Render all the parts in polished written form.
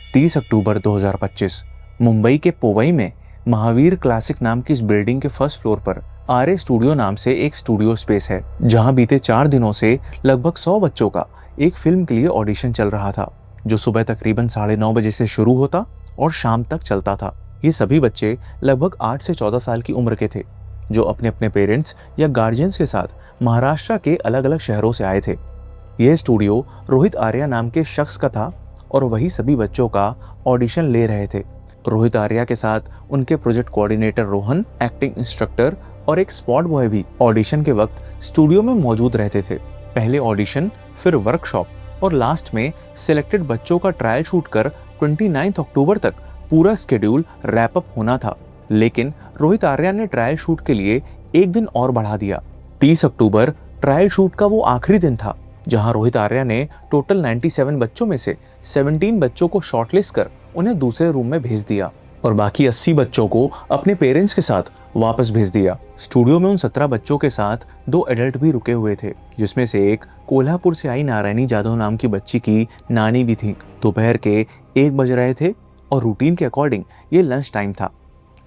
30 अक्टूबर 2025 मुंबई के पोवई में महावीर क्लासिक नाम की इस बिल्डिंग के फर्स्ट फ्लोर पर आरए स्टूडियो नाम से एक स्टूडियो स्पेस है, जहां बीते 4 दिनों से लगभग 100 बच्चों का एक फिल्म के लिए ऑडिशन चल रहा था, जो सुबह तकरीबन 9:30 बजे से शुरू होता और शाम तक चलता था। ये सभी बच्चे लगभग 8 से 14 साल की उम्र के थे, जो अपने अपने पेरेंट्स या गार्जियंस के साथ महाराष्ट्र के अलग अलग शहरों से आए थे। यह स्टूडियो रोहित आर्या नाम के शख्स का था और वही सभी बच्चों का ऑडिशन ले रहे थे। रोहित आर्या के साथ उनके project coordinator Rohan, acting instructor और एक स्पॉट बॉय भी ऑडिशन के वक्त स्टूडियो में मौजूद रहते थे। पहले ऑडिशन, फिर वर्कशॉप और लास्ट में सिलेक्टेड बच्चों का ट्रायल शूट कर 29 अक्टूबर तक पूरा स्केड्यूल रैप अप होना था। लेकिन रोहित आर्या ने ट्रायल शूट के लिए एक दिन और बढ़ा दिया। 30 अक्टूबर ट्रायल शूट का वो आखिरी दिन था, जहां रोहित आर्या ने टोटल 97 बच्चों में से 17 बच्चों को शॉर्टलिस्ट कर उन्हें दूसरे रूम में भेज दिया और बाकी 80 बच्चों को अपने पेरेंट्स के साथ वापस भेज दिया। स्टूडियो में उन 17 बच्चों के साथ 2 एडल्ट भी रुके हुए थे, जिसमें से एक कोल्हापुर से आई नारायणी जाधव नाम की बच्ची की नानी भी थी। दोपहर के 1 बज रहे थे और रूटीन के अकॉर्डिंग ये लंच टाइम था।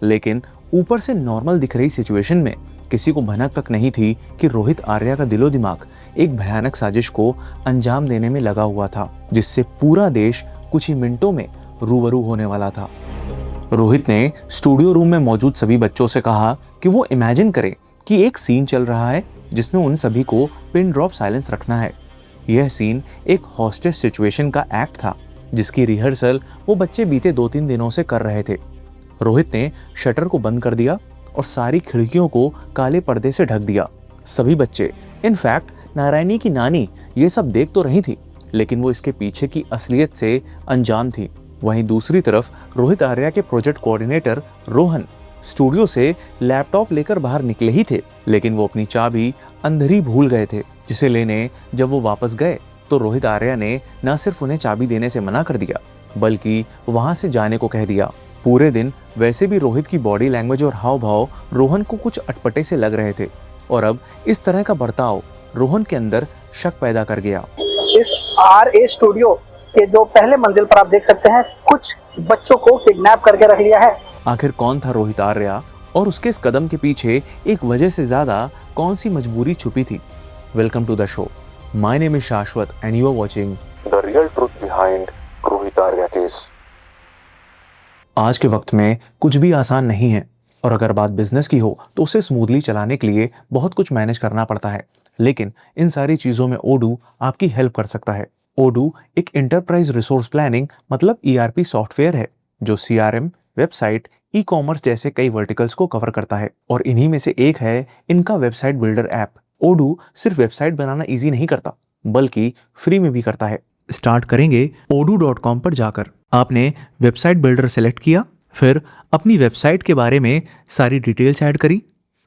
लेकिन ऊपर से नॉर्मल दिख रही सिचुएशन में किसी को भनक तक नहीं थी कि रोहित आर्या का दिलो दिमाग एक भयानक साजिश को अंजाम देने में लगा हुआ था, जिससे पूरा देश कुछ ही मिनटों में रूबरू होने वाला था। रोहित ने स्टूडियो रूम में मौजूद सभी बच्चों से कहा कि वो इमेजिन करें कि एक सीन चल रहा है जिसमें उन सभी को पिन ड्रॉप साइलेंस रखना है। यह सीन एक हॉस्टेज सिचुएशन का एक्ट था, जिसकी रिहर्सल वो बच्चे बीते 2-3 दिनों से कर रहे थे। रोहित ने शटर को बंद कर दिया और सारी खिड़कियों को काले पर्दे से ढक दिया। सभी बच्चे, इनफैक्ट नारायणी की नानी, ये सब देख तो रही थी, लेकिन वो इसके पीछे की असलियत से अनजान थी। वहीं दूसरी तरफ रोहित आर्या के प्रोजेक्ट कोऑर्डिनेटर रोहन स्टूडियो से लैपटॉप लेकर बाहर निकले ही थे, लेकिन वो अपनी चाबी अंदर ही भूल गए थे, जिसे लेने जब वो वापस गए तो रोहित आर्या ने न सिर्फ उन्हें चाबी देने से मना कर दिया, बल्कि वहां से जाने को कह दिया। पूरे दिन वैसे भी रोहित की बॉडी लैंग्वेज और हाव भाव रोहन को कुछ अटपटे से लग रहे थे, और अब इस तरह का बर्ताव रोहन के अंदर शक पैदा कर गया। इस आरए स्टूडियो के जो पहले मंजिल पर आप देख सकते हैं, कुछ बच्चों को किडनैप करके रख लिया है। आखिर कौन था रोहित आर्या और उसके इस कदम के पीछे एक वजह से ज्यादा कौन सी मजबूरी छुपी थी? Welcome to the show. My name is Shashwat and you are watching the real truth behind Rohit Arya case. आज के वक्त में कुछ भी आसान नहीं है, और अगर बात बिजनेस की हो तो उसे स्मूथली चलाने के लिए बहुत कुछ मैनेज करना पड़ता है। लेकिन इन सारी चीजों में ओडू आपकी हेल्प कर सकता है। ओडू एक एंटरप्राइज रिसोर्स प्लानिंग मतलब ईआरपी सॉफ्टवेयर है, जो सीआरएम, वेबसाइट, ई कॉमर्स जैसे कई वर्टिकल्स को कवर करता है, और इन्हीं में से एक है इनका वेबसाइट बिल्डर ऐप। ओडू सिर्फ वेबसाइट बनाना इजी नहीं करता, बल्कि फ्री में भी करता है। स्टार्ट करेंगे odoo.com पर जाकर। आपने वेबसाइट बिल्डर सेलेक्ट किया, फिर अपनी वेबसाइट के बारे में सारी डिटेल्स ऐड करी,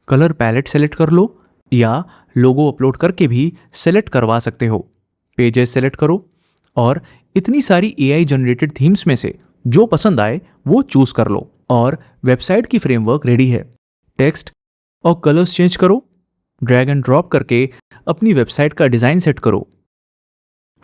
कलर पैलेट सेलेक्ट कर लो या लोगो अपलोड करके भी सेलेक्ट करवा सकते हो। पेजेस सेलेक्ट करो और इतनी सारी एआई जनरेटेड थीम्स में से जो पसंद आए वो चूज कर लो, और वेबसाइट की फ्रेमवर्क रेडी है। टेक्स्ट और कलर्स चेंज करो, ड्रैग एंड ड्रॉप करके अपनी वेबसाइट का डिजाइन सेट करो।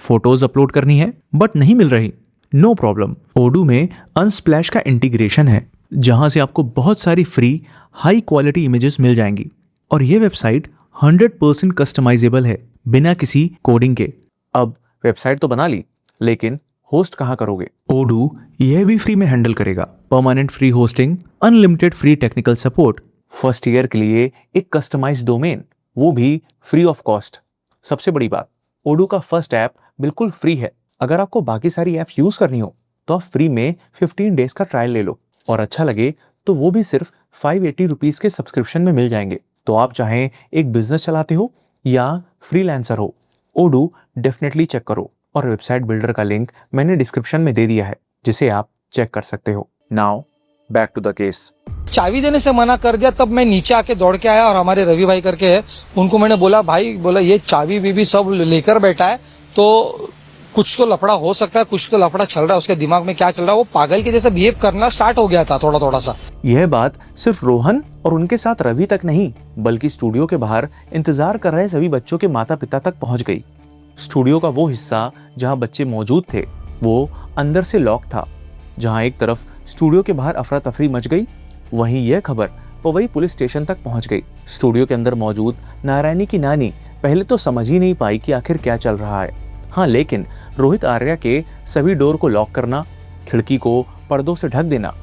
फोटोज अपलोड करनी है बट नहीं मिल रही, नो प्रॉब्लम। ओडू में अनस्प्लैश का इंटीग्रेशन है, जहां से आपको बहुत सारी फ्री हाई क्वालिटी इमेजेस मिल जाएंगी, और यह वेबसाइट 100% कस्टमाइजेबल है बिना किसी कोडिंग के। अब वेबसाइट तो बना ली, लेकिन होस्ट कहां करोगे? ओडू यह भी फ्री में हैंडल करेगा। Permanent free hosting, unlimited free technical support, first year के लिए एक कस्टमाइज्ड डोमेन, वो भी फ्री ऑफ कॉस्ट। सबसे बड़ी बात, ओडू का फर्स्ट ऐप बिल्कुल फ्री है। अगर आपको बाकी सारी ऐप्स यूज करनी हो तो आप फ्री में 15 डेज का ट्रायल ले लो, और अच्छा लगे तो वो भी सिर्फ 580 रुपीज के सब्सक्रिप्शन में मिल जाएंगे। तो आप चाहें एक बिजनेस चलाते हो या फ्रीलांसर हो, ओडू डेफिनेटली चेक करो, और वेबसाइट बिल्डर का लिंक मैंने डिस्क्रिप्शन में दे दिया है, जिसे आप चेक कर सकते हो। Now back to the case. चाबी देने से मना कर दिया, तब मैं नीचे आके दौड़ के आया, और हमारे रवि भाई करके है, उनको मैंने बोला, भाई बोला ये चाबी बीबी सब लेकर बैठा है, तो कुछ तो लफड़ा हो सकता है, कुछ तो लफड़ा चल रहा है, उसके दिमाग में क्या चल रहा है। वो पागल के जैसे बिहेव करना स्टार्ट हो गया था थोड़ा थोड़ा सा। यह बात सिर्फ रोहन और उनके साथ रवि तक नहीं, बल्कि स्टूडियो के बाहर इंतजार कर रहे सभी बच्चों के माता पिता तक पहुंच गई। स्टूडियो का वो हिस्सा जहां बच्चे मौजूद थे वो अंदर से लॉक था, जहां एक तरफ स्टूडियो के बाहर अफरा तफरी मच गई, वहीं यह खबर पवई पुलिस स्टेशन तक पहुंच गई। स्टूडियो के अंदर मौजूद नारायणी की नानी पहले तो समझ ही नहीं पाई कि आखिर क्या चल रहा है। हाँ, लेकिन रोहित आर्या के सभी डोर को लॉक करना, खिड़की को पर्दों से ढक देना,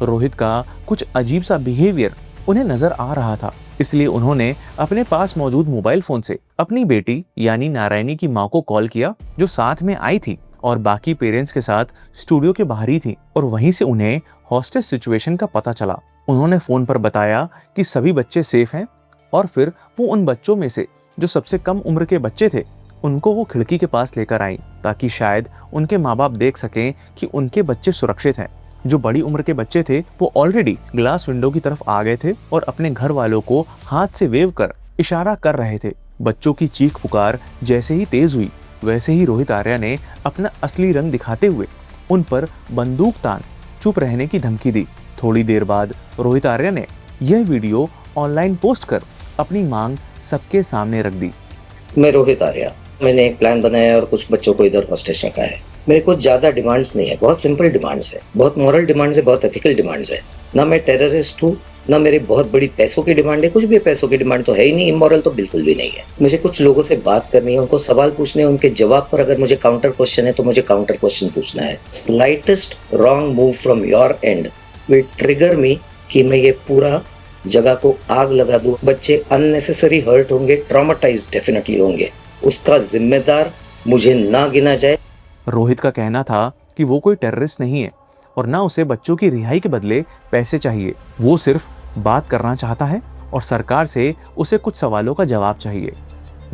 रोहित का कुछ अजीब सा बिहेवियर उन्हें नजर आ रहा था। इसलिए उन्होंने अपने पास मौजूद मोबाइल फोन से अपनी बेटी यानी नारायणी की माँ को कॉल किया, जो साथ में आई थी और बाकी पेरेंट्स के साथ स्टूडियो के बाहर ही थी। और वहीं से उन्हें हॉस्टेज सिचुएशन का पता चला। उन्होंने फोन पर बताया कि सभी बच्चे सेफ हैं और फिर वो उन बच्चों में से जो सबसे कम उम्र के बच्चे थे उनको वो खिड़की के पास लेकर आई, ताकि शायद उनके माँ बाप देख सकें कि उनके बच्चे सुरक्षित हैं। जो बड़ी उम्र के बच्चे थे वो ऑलरेडी ग्लास विंडो की तरफ आ गए थे और अपने घर वालों को हाथ से वेव कर इशारा कर रहे थे। बच्चों की चीख पुकार जैसे ही तेज हुई, वैसे ही रोहित आर्या ने अपना असली रंग दिखाते हुए उन पर बंदूक तान चुप रहने की धमकी दी। थोड़ी देर बाद रोहित आर्या ने यह वीडियो ऑनलाइन पोस्ट कर अपनी मांग सबके सामने रख दी। मैं रोहित आर्या, मैंने एक प्लान बनाया और कुछ बच्चों को इधर हॉस्टेज रखा है। मेरे कुछ ज्यादा डिमांड्स नहीं है, बहुत सिंपल डिमांड्स है, बहुत मॉरल डिमांड्स है, बहुत एथिकल डिमांड्स है। ना मैं टेररिस्ट हूँ, ना मेरी बहुत बड़ी पैसों की डिमांड है। कुछ भी पैसों की डिमांड तो है ही नहीं, इमोरल तो बिल्कुल भी नहीं है। मुझे कुछ लोगों से बात करनी है, उनको सवाल पूछने हैं, उनके जवाब पर अगर मुझे काउंटर क्वेश्चन है तो मुझे काउंटर क्वेश्चन पूछना है। Slightest wrong move from your end will trigger me कि मैं ये पूरा जगह को आग लगा दूं। बच्चे अननेसेसरी हर्ट होंगे, ट्रॉमेटाइज डेफिनेटली होंगे, उसका जिम्मेदार मुझे ना गिना जाए। रोहित का कहना था कि वो कोई टेररिस्ट नहीं है और ना उसे बच्चों की रिहाई के बदले पैसे चाहिए। वो सिर्फ बात करना चाहता है और सरकार से उसे कुछ सवालों का जवाब चाहिए।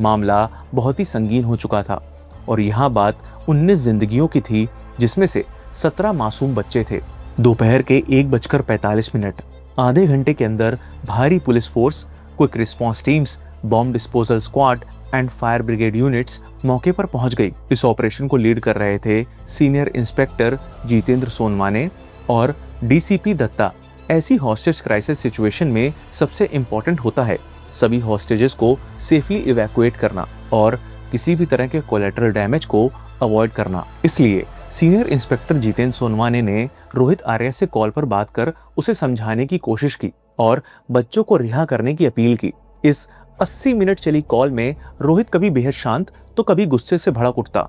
मामला बहुत ही संगीन हो चुका था और यहाँ बात 19 जिंदगियों की थी, जिसमें से 17 मासूम बच्चे थे। दोपहर के 1:45, आधे घंटे के अंदर भारी police force, quick response teams, bomb disposal squad and fire brigade units मौके पर पहुंच गई। इस ऑपरेशन को लीड कर रहे थे सीनियर इंस्पेक्टर जितेंद्र सोनवाने और डीसीपी दत्ता। ऐसी हॉस्टेज क्राइसिस सिचुएशन में सबसे इम्पोर्टेंट होता है सभी हॉस्टेजेस को सेफली इवैक्यूएट करना और किसी भी तरह के कोलैटरल डैमेज को अवॉइड करना। इसलिए सीनियर इंस्पेक्टर जितेंद्र सोनवाने ने रोहित आर्या से कॉल पर बात कर उसे समझाने की कोशिश की और बच्चों को रिहा करने की अपील की। इस 80 मिनट चली कॉल में रोहित कभी बेहद शांत तो कभी गुस्से से भड़क उठता।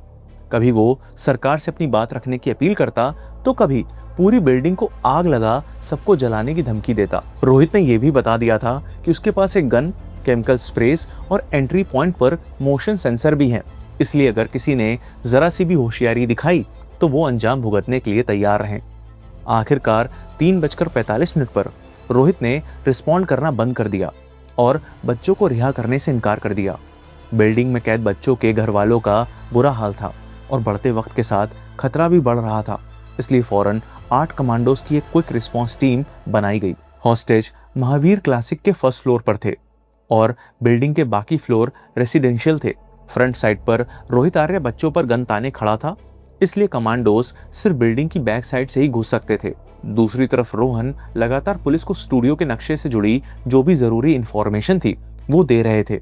कभी वो सरकार से अपनी बात रखने की अपील करता तो कभी पूरी बिल्डिंग को आग लगा सबको जलाने की धमकी देता। रोहित ने यह भी बता दिया था कि उसके पास एक गन, केमिकल स्प्रेस और एंट्री पॉइंट पर मोशन सेंसर भी हैं। इसलिए अगर किसी ने जरा सी भी होशियारी दिखाई तो वो अंजाम भुगतने के लिए तैयार रहें। आखिरकार 3:45 पर रोहित ने रिस्पॉन्ड करना बंद कर दिया और बच्चों को रिहा करने से इनकार कर दिया। बिल्डिंग में कैद बच्चों के घर वालों का बुरा हाल था और बढ़ते वक्त के साथ खतरा भी बढ़ रहा था। इसलिए फौरन 8 कमांडोज की एक क्विक रिस्पॉन्स टीम बनाई गई। हॉस्टेज महावीर क्लासिक के फर्स्ट फ्लोर पर थे और बिल्डिंग के बाकी फ्लोर रेसिडेंशियल थे। फ्रंट साइड पर रोहित आर्या बच्चों पर गन ताने खड़ा था, इसलिए कमांडोज सिर्फ बिल्डिंग की बैक साइड से ही घुस सकते थे। दूसरी तरफ रोहन लगातार पुलिस को स्टूडियो के नक्शे से जुड़ी जो भी जरूरी इंफॉर्मेशन थी वो दे रहे थे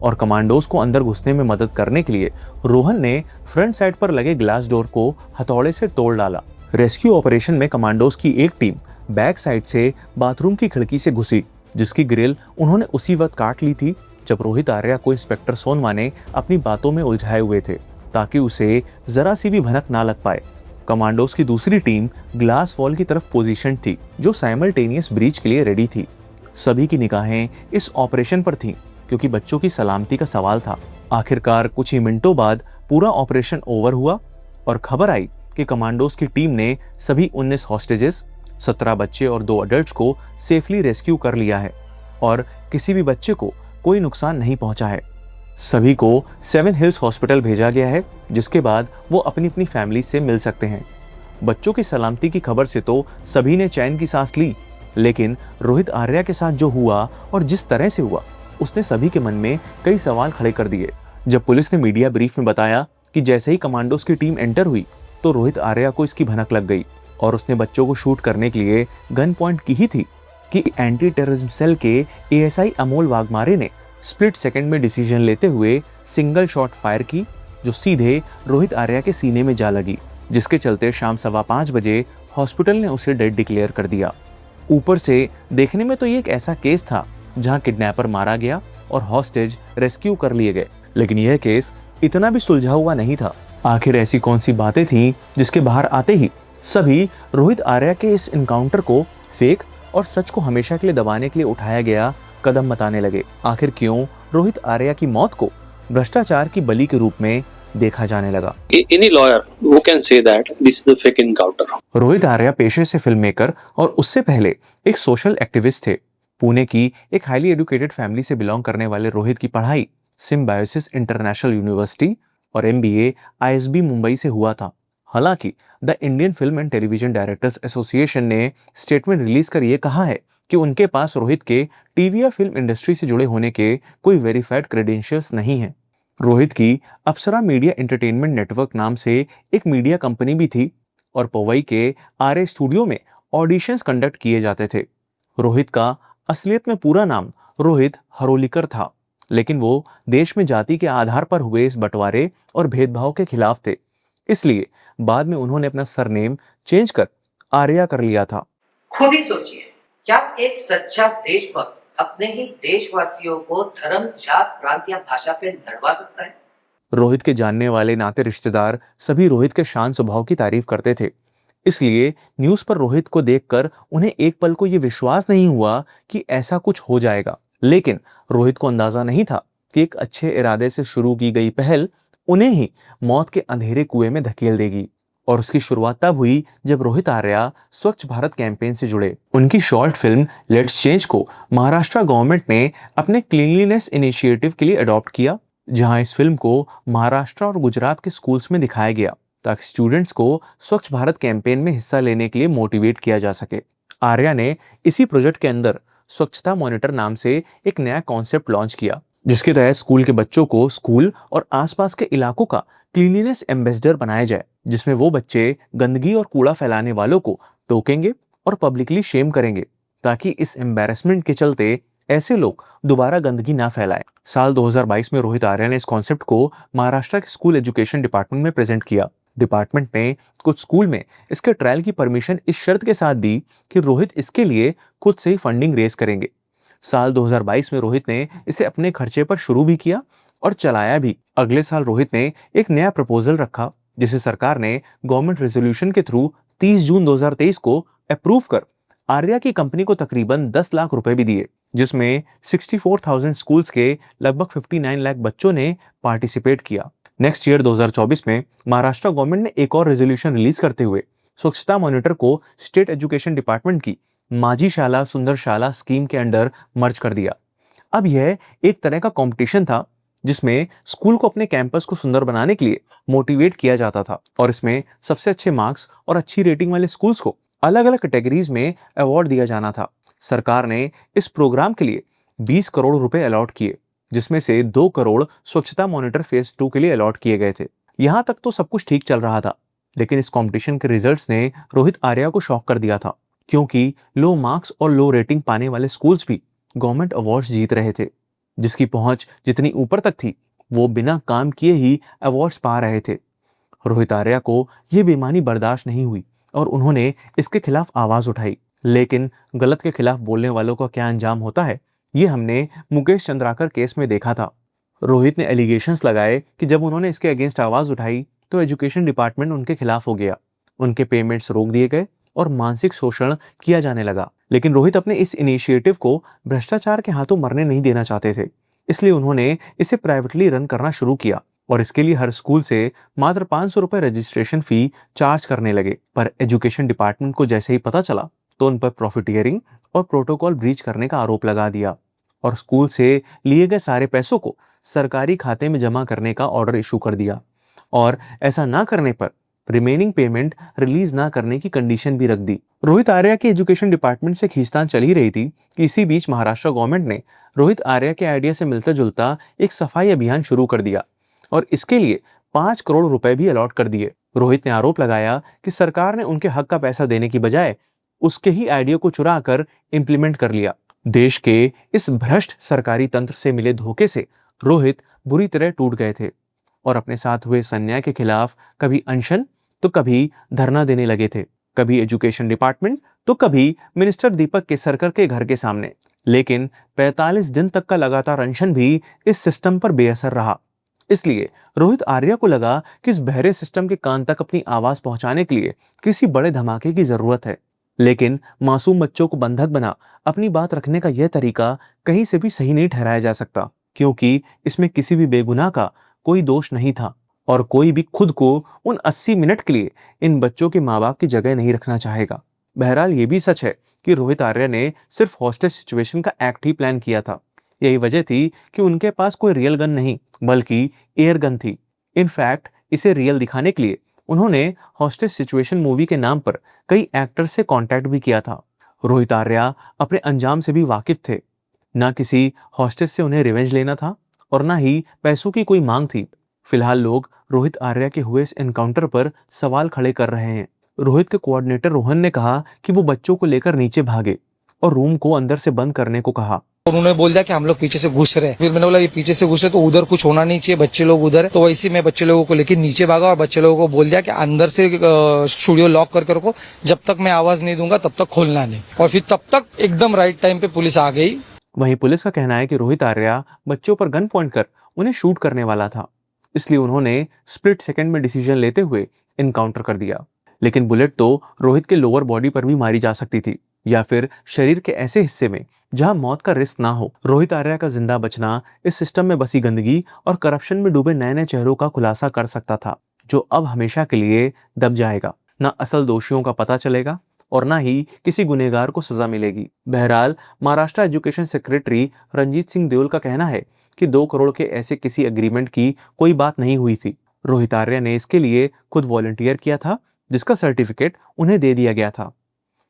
और कमांडोज को अंदर घुसने में मदद करने के लिए रोहन ने फ्रंट साइड पर लगे ग्लास डोर को हथौड़े से तोड़ डाला। रेस्क्यू ऑपरेशन में कमांडोज की एक टीम बैक साइड से बाथरूम की खिड़की से घुसी, जिसकी ग्रिल उन्होंने उसी वक्त काट ली थी जब रोहित आर्या को इंस्पेक्टर सोनवाने अपनी बातों में उलझाए हुए थे, ताकि उसे जरा सी भी भनक ना लग पाए। कमांडोज की दूसरी टीम ग्लास वॉल की तरफ पोजीशन थी, जो साइमल्टेनियस ब्रीच के लिए रेडी थी। सभी की निगाहें इस ऑपरेशन पर थीं, क्योंकि बच्चों की सलामती का सवाल था। आखिरकार कुछ ही मिनटों बाद पूरा ऑपरेशन ओवर हुआ और खबर आई कि कमांडोज की टीम ने सभी 19 हॉस्टेजेस, 17 बच्चे और 2 अडल्ट्स को सेफली रेस्क्यू कर लिया है और किसी भी बच्चे को कोई नुकसान नहीं पहुंचा है। सभी को 7 हिल्स हॉस्पिटल भेजा गया है, जिसके बाद वो अपनी अपनी फैमिली से मिल सकते हैं। बच्चों की सलामती की खबर से तो सभी ने चैन की सांस ली, लेकिन रोहित आर्या के साथ जो हुआ और जिस तरह से हुआ, उसने सभी के मन में कई सवाल खड़े कर दिए। जब पुलिस ने मीडिया ब्रीफ में बताया कि जैसे ही कमांडोज की टीम एंटर हुई तो रोहित आर्या को इसकी भनक लग गई और उसने बच्चों को शूट करने के लिए गन पॉइंट की ही थी कि एंटी टेररिज्म सेल के एएसआई अमोल वाघमारे ने स्प्लिट सेकंड में डिसीजन लेते हुए सिंगल शॉट फायर की, जो सीधे रोहित आर्या के सीने में जा लगी, जिसके चलते शाम 5:15 बजे हॉस्पिटल ने उसे डेड डिक्लेयर कर दिया। ऊपर से देखने में तो ये एक ऐसा केस था जहां किडनैपर मारा गया और हॉस्टेज रेस्क्यू कर लिए गए, लेकिन यह केस इतना भी सुलझा हुआ नहीं था। आखिर ऐसी कौन सी बातें थीं जिसके बाहर आते ही सभी रोहित आर्या के इस इनकाउंटर को फेक और सच को हमेशा के लिए दबाने के लिए उठाया गया कदम बताने लगे। आखिर क्यों रोहित आर्या की मौत को भ्रष्टाचार की बलि के रूप में देखा जाने लगा। Any lawyer who can say that this is a fake encounter. Rohit Arya पेशे से फिल्म मेकर और उससे पहले एक सोशल एक्टिविस्ट थे। पुणे की एक हाईली एजुकेटेड फैमिली से बिलोंग करने वाले रोहित की पढ़ाई सिम्बायोसिस इंटरनेशनल यूनिवर्सिटी और MBA ISB मुंबई से हुआ था। हालांकि the Indian film and television directors association ने स्टेटमेंट रिलीज कर यह कहा है कि उनके पास रोहित के टीवी या फिल्म इंडस्ट्री से जुड़े होने के कोई वेरीफाइड क्रेडेंशियल्स नहीं हैं। रोहित की अप्सरा मीडिया एंटरटेनमेंट नेटवर्क नाम से एक मीडिया कंपनी भी थी और पवई के RA स्टूडियो में ऑडिशंस कंडक्ट किए जाते थे। रोहित का असलियत में पूरा नाम रोहित हरोलीकर था, लेकिन वो देश में जाति के आधार पर हुए इस बंटवारे और भेदभाव के खिलाफ थे। इसलिए बाद में उन्होंने अपना सरनेम चेंज कर आर्या कर लिया था। खुद ही सोचिए, क्या एक सच्चा देशभक्त अपने ही देशवासियों को धर्म, जात, प्रांत या भाषा पे लड़वा सकता है? रोहित के जानने वाले नाते रिश्तेदार सभी रोहित के शांत स्वभाव की तारीफ करते थे। इसलिए न्यूज पर रोहित को देखकर उन्हें एक पल को यह विश्वास नहीं हुआ कि ऐसा कुछ हो जाएगा। लेकिन रोहित को अंदाजा नहीं था कि एक अच्छे इरादे से शुरू की गई पहल उन्हें ही मौत के अंधेरे कुएं में धकेल देगी। और उसकी शुरुआत तब हुई जब रोहित आर्या स्वच्छ भारत कैंपेन से जुड़े। उनकी शॉर्ट फिल्म लेट्स चेंज को महाराष्ट्र गवर्नमेंट ने अपने क्लीनलीनेस इनिशिएटिव के लिए अडॉप्ट किया, जहां इस फिल्म को महाराष्ट्र और गुजरात के स्कूल्स में दिखाया गया ताकि स्टूडेंट्स को स्वच्छ भारत कैंपेन में हिस्सा लेने के लिए मोटिवेट किया जा सके। आर्या ने इसी प्रोजेक्ट के अंदर स्वच्छता मॉनिटर नाम से एक नया कॉन्सेप्ट लॉन्च किया, जिसके तहत स्कूल के बच्चों को स्कूल और आसपास के इलाकों का क्लीनलीनेस एम्बेसडर बनाया जाए, जिसमें वो बच्चे गंदगी और कूड़ा फैलाने वालों को टोकेंगे और पब्लिकली शेम करेंगे ताकि इस एम्बैरेसमेंट के चलते ऐसे लोग दोबारा गंदगी ना फैलाएं। साल 2022 में रोहित आर्या ने इस कॉन्सेप्ट को महाराष्ट्र के स्कूल एजुकेशन डिपार्टमेंट में प्रेजेंट किया। डिपार्टमेंट ने कुछ स्कूल में इसके ट्रायल की परमिशन इस शर्त के साथ दी कि रोहित इसके लिए खुद से ही फंडिंग रेज करेंगे। साल 2022 में रोहित ने इसे अपने खर्चे पर शुरू भी किया और चलाया भी। अगले साल रोहित ने एक नया प्रपोजल रखा, जिसे सरकार ने गवर्नमेंट रेजोल्यूशन के थ्रू 30 जून 2023 को अप्रूव कर आर्या की कंपनी को तकरीबन 10 लाख रुपए भी दिए, जिसमें 64,000 स्कूल्स के लगभग 59 लाख बच्चों ने पार्टिसिपेट किया। नेक्स्ट ईयर 2024 में महाराष्ट्र गवर्नमेंट ने एक और रेजोल्यूशन रिलीज करते हुए स्वच्छता मॉनिटर को स्टेट एजुकेशन डिपार्टमेंट की माझी शाला सुंदर शाला स्कीम के अंडर मर्ज कर दिया। अब यह एक तरह का कंपटीशन था जिसमें स्कूल को अपने कैंपस को सुंदर बनाने के लिए मोटिवेट किया जाता था और इसमें सबसे अच्छे मार्क्स और अच्छी रेटिंग वाले स्कूल्स को अलग अलग कैटेगरीज में अवार्ड दिया जाना था। सरकार ने इस प्रोग्राम के लिए 20 करोड़ रुपए अलॉट किए, जिसमें से 2 करोड़ स्वच्छता मॉनिटर फेज 2 के लिए अलॉट किए गए थे। यहां तक तो सब कुछ ठीक चल रहा था, लेकिन इस कंपटीशन के रिजल्ट्स ने रोहित आर्या को शॉक कर दिया था, क्योंकि लो मार्क्स और लो रेटिंग पाने वाले स्कूल्स भी गवर्नमेंट अवार्ड्स जीत रहे थे। जिसकी पहुंच जितनी ऊपर तक थी, वो बिना काम किए ही अवार्ड्स पा रहे थे। रोहित आर्या को यह बेईमानी बर्दाश्त नहीं हुई और उन्होंने इसके खिलाफ आवाज उठाई। लेकिन गलत के खिलाफ बोलने वालों का क्या अंजाम होता है, ये हमने मुकेश चंद्राकर केस में देखा था। रोहित ने एलिगेशंस लगाए कि जब उन्होंने इसके अगेंस्ट आवाज उठाई तो एजुकेशन डिपार्टमेंट उनके खिलाफ हो गया, उनके पेमेंट्स रोक दिए गए और मानसिक शोषण किया जाने लगा। लेकिन रोहित अपने इस इनिशिएटिव को भ्रष्टाचार के हाथों मरने नहीं देना चाहते थे, इसलिए उन्होंने इसे प्राइवेटली रन करना शुरू किया और इसके लिए हर स्कूल से मात्र 500 रुपए रजिस्ट्रेशन फी चार्ज करने लगे। पर एजुकेशन डिपार्टमेंट को जैसे ही पता चला तो उन पर प्रॉफिटियरिंग और प्रोटोकॉल ब्रीच करने का आरोप लगा दिया और स्कूल से लिए गए सारे पैसों को सरकारी खाते में जमा करने का ऑर्डर इशू कर दिया और ऐसा ना करने पर रिमेनिंग पेमेंट रिलीज ना करने की कंडीशन भी रख दी। रोहित आर्या के एजुकेशन डिपार्टमेंट से खींचतान चल ही रही थी कि इसी बीच महाराष्ट्र गवर्नमेंट ने रोहित आर्या के आइडिया से मिलता जुलता एक सफाई अभियान शुरू कर दिया और इसके लिए 5 करोड़ रुपए भी अलॉट कर दिए। रोहित ने आरोप लगाया कि सरकार ने उनके हक का पैसा देने की बजाय उसके ही आइडिया को चुरा कर इंप्लीमेंट कर लिया। देश के इस भ्रष्ट सरकारी तंत्र से मिले धोखे से रोहित बुरी तरह टूट गए थे और अपने साथ हुए इस अन्याय के खिलाफ कभी अनशन तो कभी धरना देने लगे थे। कभी एजुकेशन डिपार्टमेंट तो कभी मिनिस्टर दीपक केसरकर के घर के सामने। लेकिन 45 दिन तक का लगातार अनशन भी इस सिस्टम पर बेअसर रहा। इसलिए रोहित आर्या को लगा कि इस बहरे सिस्टम के कान तक अपनी आवाज पहुंचाने के लिए किसी बड़े धमाके की जरूरत है। लेकिन मासूम बच्चों को बंधक बना अपनी बात रखने का यह तरीका कहीं से भी सही नहीं ठहराया जा सकता, क्योंकि इसमें किसी भी बेगुनाह का कोई दोष नहीं था और कोई भी खुद को उन 80 मिनट के लिए इन बच्चों के माँ बाप की जगह नहीं रखना चाहेगा। बहरहाल ये भी सच है कि रोहित आर्या ने सिर्फ हॉस्टेज सिचुएशन का एक्ट ही प्लान किया था। यही वजह थी कि उनके पास कोई रियल गन नहीं बल्कि एयर गन थी। इनफैक्ट इसे रियल दिखाने के लिए उन्होंने हॉस्टेज सिचुएशन मूवी के नाम पर कई एक्टर्स से कांटेक्ट भी किया था। रोहित आर्या अपने अंजाम से भी वाकिफ थे। ना किसी हॉस्टेज से उन्हें रिवेंज लेना था और ना ही पैसों की कोई मांग थी। फिलहाल लोग रोहित आर्या के हुए इस एनकाउंटर पर सवाल खड़े कर रहे हैं। रोहित के कोऑर्डिनेटर रोहन ने कहा कि वो बच्चों को लेकर नीचे भागे और रूम को अंदर से बंद करने को कहा। उन्होंने बोल दिया कि हम लोग पीछे से घुस रहे हैं। फिर मैंने बोला ये पीछे से घुसे तो उधर कुछ होना नहीं चाहिए, बच्चे लोग उधर है। तो वैसे मैं बच्चे लोगों को लेकर नीचे भागा और बच्चे लोगों को बोल दिया कि अंदर से स्टूडियो लॉक करके रखो, जब तक मैं आवाज नहीं दूंगा तब तक खोलना नहीं। और फिर तब तक एकदम राइट टाइम पे पुलिस आ गई। वहीं पुलिस का कहना है कि रोहित आर्या बच्चों पर गन पॉइंट कर उन्हें शूट करने वाला था, इसलिए उन्होंने स्प्लिट सेकंड में डिसीजन लेते हुए इनकाउंटर कर दिया। लेकिन बुलेट तो रोहित के लोअर बॉडी पर भी मारी जा सकती थी या फिर शरीर के ऐसे हिस्से में जहां मौत का रिस्क ना हो। रोहित आर्या का जिंदा बचना इस सिस्टम में बसी गंदगी और करप्शन में डूबे नए नए चेहरों का खुलासा कर सकता था, जो अब हमेशा के लिए दब जाएगा। ना असल दोषियों का पता चलेगा और ना ही किसी गुनहगार को सजा मिलेगी। बहरहाल महाराष्ट्र एजुकेशन सेक्रेटरी रंजीत सिंह देओल का कहना है कि 2 करोड़ के ऐसे किसी एग्रीमेंट की कोई बात नहीं हुई थी। रोहित आर्या ने इसके लिए खुद वॉलंटियर किया था, जिसका सर्टिफिकेट उन्हें दे दिया गया था।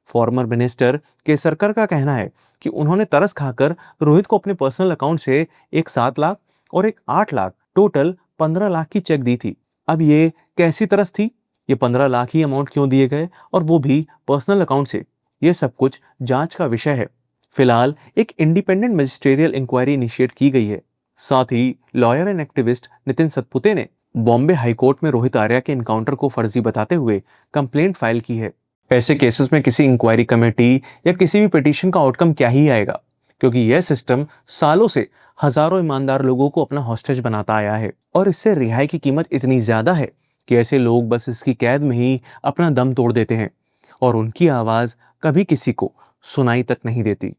फॉर्मर मिनिस्टर केसरकर का कहना है कि उन्होंने तरस खाकर रोहित को अपने पर्सनल अकाउंट से एक 7 लाख और एक 8 लाख टोटल 15 लाख की चेक दी थी। अब ये कैसी तरस थी, ये 15 लाख ही अमाउंट क्यों दिए गए और वो भी पर्सनल अकाउंट से, ये सब कुछ जांच का विषय है। फिलहाल एक इंडिपेंडेंट मजिस्ट्रियल इंक्वायरी इनिशिएट की गई है। साथ ही lawyer and activist Nitin Satpute ने बॉम्बे हाईकोर्ट में रोहित आर्या के एनकाउंटर को फर्जी बताते हुए कंप्लेंट फाइल की है। ऐसे केसेस में किसी इंक्वायरी कमेटी या किसी भी पिटीशन का आउटकम क्या ही आएगा, क्योंकि यह सिस्टम सालों से हजारों ईमानदार लोगों को अपना हॉस्टेज बनाता आया है और इससे रिहाई की कीमत इतनी ज्यादा है कि ऐसे लोग बस इसकी कैद में ही अपना दम तोड़ देते हैं और उनकी आवाज कभी किसी को सुनाई तक नहीं देती।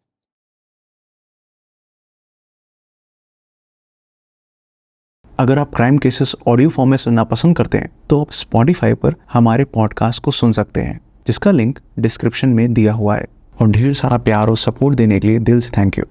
अगर आप क्राइम केसेस ऑडियो फॉर्म में सुनना पसंद करते हैं तो आप स्पॉटिफाई पर हमारे पॉडकास्ट को सुन सकते हैं, जिसका लिंक डिस्क्रिप्शन में दिया हुआ है। और ढेर सारा प्यार और सपोर्ट देने के लिए दिल से थैंक यू।